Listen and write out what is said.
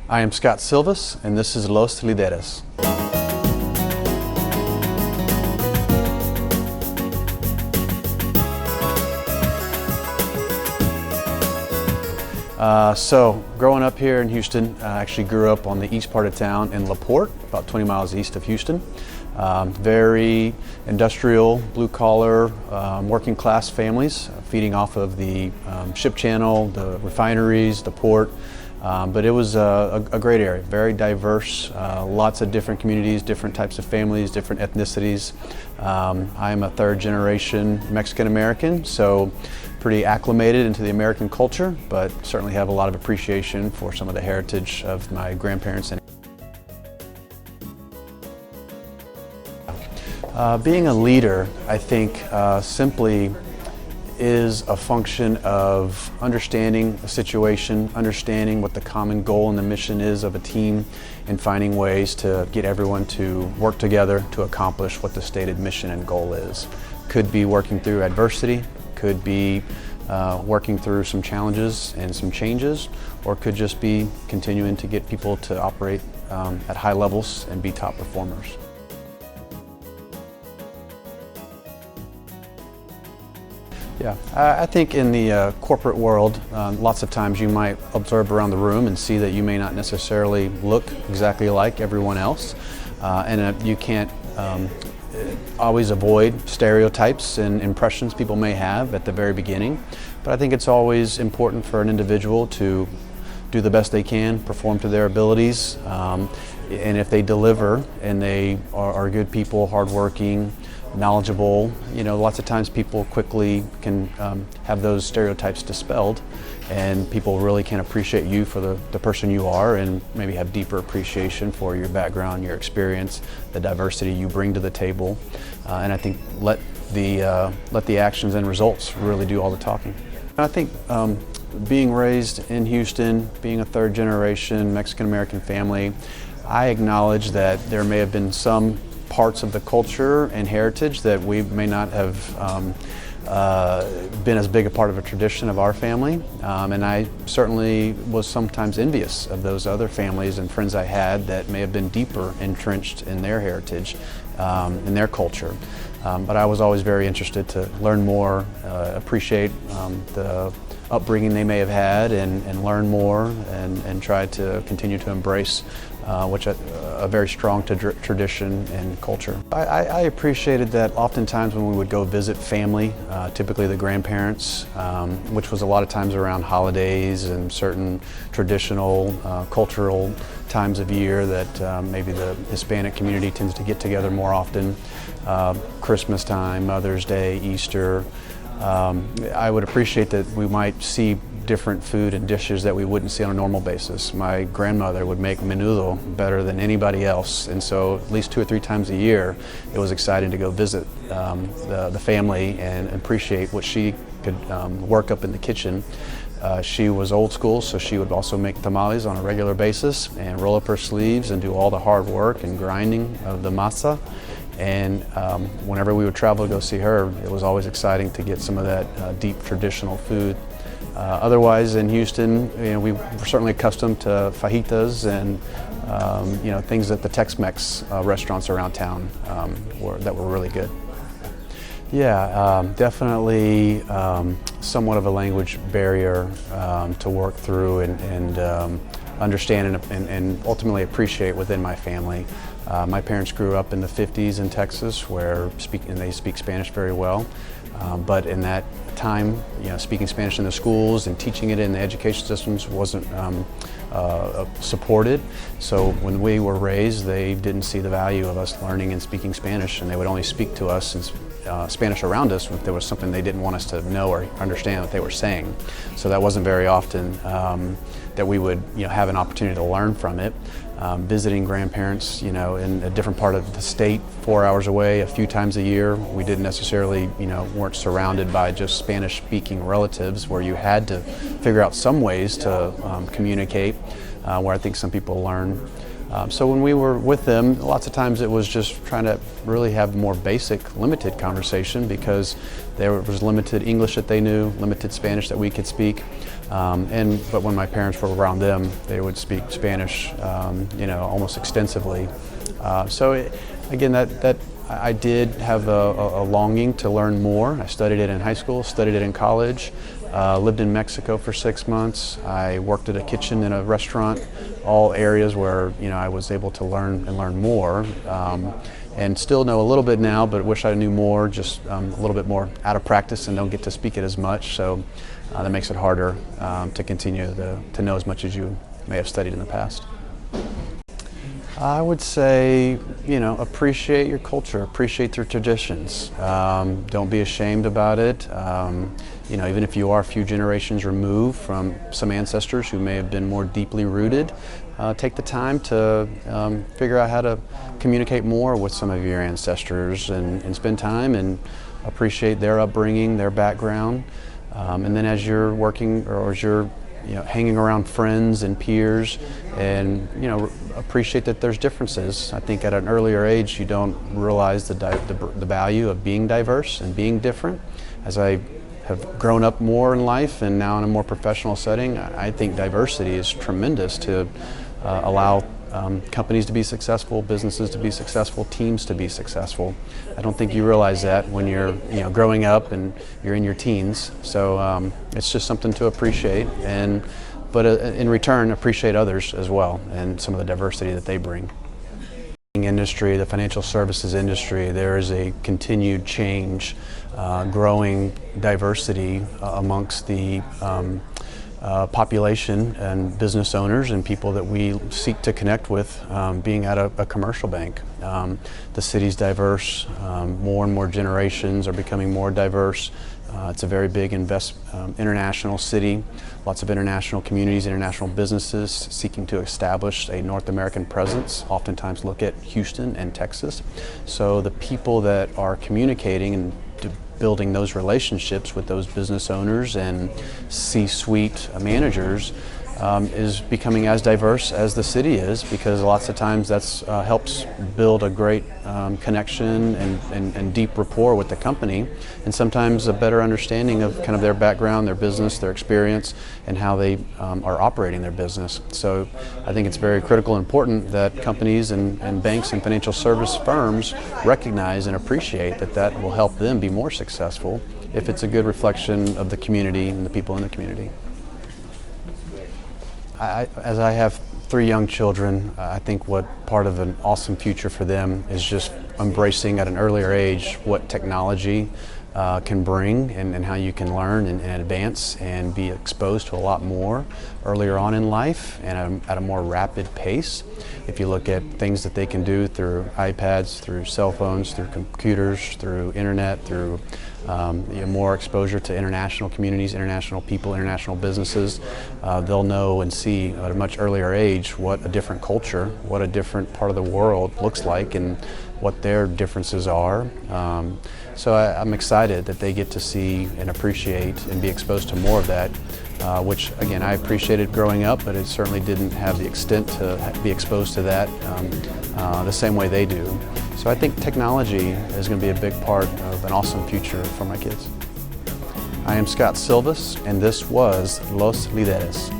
I am Scott Silvas, and this is Los Lideres. So, growing up here in Houston, I actually grew up on the east part of town in LaPorte, about 20 miles east of Houston. Very industrial, blue-collar, working-class families, feeding off of the ship channel, the refineries, the port. But it was a great area, very diverse, lots of different communities, different types of families, different ethnicities. I am a third-generation Mexican-American, so pretty acclimated into the American culture, but certainly have a lot of appreciation for some of the heritage of my grandparents. Being a leader, I think, simply is a function of understanding a situation, understanding what the common goal and the mission is of a team, and finding ways to get everyone to work together to accomplish what the stated mission and goal is. Could be working through adversity, could be working through some challenges and some changes, or could just be continuing to get people to operate at high levels and be top performers. Yeah, I think in the corporate world, lots of times you might observe around the room and see that you may not necessarily look exactly like everyone else, and you can't always avoid stereotypes and impressions people may have at the very beginning. But I think it's always important for an individual to do the best they can, perform to their abilities, and if they deliver and they are good people, hardworking, knowledgeable, lots of times people quickly can have those stereotypes dispelled, and people really can appreciate you for the person you are, and maybe have deeper appreciation for your background, your experience, the diversity you bring to the table, and I think let the actions and results really do all the talking. I think being raised in Houston, being a third generation Mexican-American family, I acknowledge that there may have been some parts of the culture and heritage that we may not have been as big a part of a tradition of our family, and I certainly was sometimes envious of those other families and friends I had that may have been deeper entrenched in their heritage, in their culture. But I was always very interested to learn more, appreciate the upbringing they may have had, and learn more, and try to continue to embrace a very strong tradition and culture. I appreciated that oftentimes when we would go visit family, typically the grandparents, which was a lot of times around holidays and certain traditional cultural times of year that maybe the Hispanic community tends to get together more often, Christmas time, Mother's Day, Easter. I would appreciate that we might see different food and dishes that we wouldn't see on a normal basis. My grandmother would make menudo better than anybody else, and so at least 2 or 3 times a year it was exciting to go visit the family and appreciate what she could work up in the kitchen. She was old school, so she would also make tamales on a regular basis and roll up her sleeves and do all the hard work and grinding of the masa. And whenever we would travel to go see her, it was always exciting to get some of that deep traditional food. Otherwise, in Houston, we were certainly accustomed to fajitas and things at the Tex-Mex restaurants around town that were really good. Yeah, definitely somewhat of a language barrier to work through and understand and ultimately appreciate within my family. My parents grew up in the 50s in Texas, where they speak Spanish very well. But in that time, speaking Spanish in the schools and teaching it in the education systems wasn't supported. So when we were raised, they didn't see the value of us learning and speaking Spanish, and they would only speak to us in Spanish around us if there was something they didn't want us to know or understand what they were saying. So that wasn't very often that we would have an opportunity to learn from it. Visiting grandparents, in a different part of the state, 4 hours away, a few times a year. We didn't necessarily, weren't surrounded by just Spanish-speaking relatives, where you had to figure out some ways to communicate, where I think some people learn. So when we were with them, lots of times it was just trying to really have more basic, limited conversation, because there was limited English that they knew, limited Spanish that we could speak. But when my parents were around them, they would speak Spanish, almost extensively. Again, that I did have a longing to learn more. I studied it in high school, studied it in college, lived in Mexico for 6 months. I worked at a kitchen in a restaurant, all areas where I was able to learn more. And still know a little bit now, but wish I knew more, just a little bit more out of practice and don't get to speak it as much. So that makes it harder to continue to know as much as you may have studied in the past. I would say, appreciate your culture, appreciate your traditions. Don't be ashamed about it. Even if you are a few generations removed from some ancestors who may have been more deeply rooted, take the time to figure out how to communicate more with some of your ancestors and spend time and appreciate their upbringing, their background. And then as you're working or as you're hanging around friends and peers, and appreciate that there's differences. I think at an earlier age you don't realize the value of being diverse and being different. As I have grown up more in life and now in a more professional setting, I think diversity is tremendous to allow companies to be successful, businesses to be successful, teams to be successful. I don't think you realize that when you're growing up and you're in your teens. So it's just something to appreciate, but in return appreciate others as well and some of the diversity that they bring. Industry, the financial services industry, there is a continued change, growing diversity amongst the population and business owners and people that we seek to connect with, being at a commercial bank. The city's diverse, more and more generations are becoming more diverse. It's a very big international city, lots of international communities, international businesses seeking to establish a North American presence, oftentimes look at Houston and Texas. So the people that are communicating and building those relationships with those business owners and C-suite managers is becoming as diverse as the city is, because lots of times that's helps build a great connection and deep rapport with the company, and sometimes a better understanding of kind of their background, their business, their experience, and how they are operating their business. So I think it's very critical and important that companies and banks and financial service firms recognize and appreciate that will help them be more successful if it's a good reflection of the community and the people in the community. As I have 3 young children, I think what part of an awesome future for them is just embracing at an earlier age what technology can bring and how you can learn and advance and be exposed to a lot more earlier on in life and at a more rapid pace. If you look at things that they can do through iPads, through cell phones, through computers, through internet, through more exposure to international communities, international people, international businesses, they'll know and see at a much earlier age what a different culture, what a different part of the world looks like, and what their differences are. So I'm excited that they get to see and appreciate and be exposed to more of that, which again I appreciated growing up, but it certainly didn't have the extent to be exposed to that the same way they do. So I think technology is going to be a big part of an awesome future for my kids. I am Scott Silvas, and this was Los Lideres.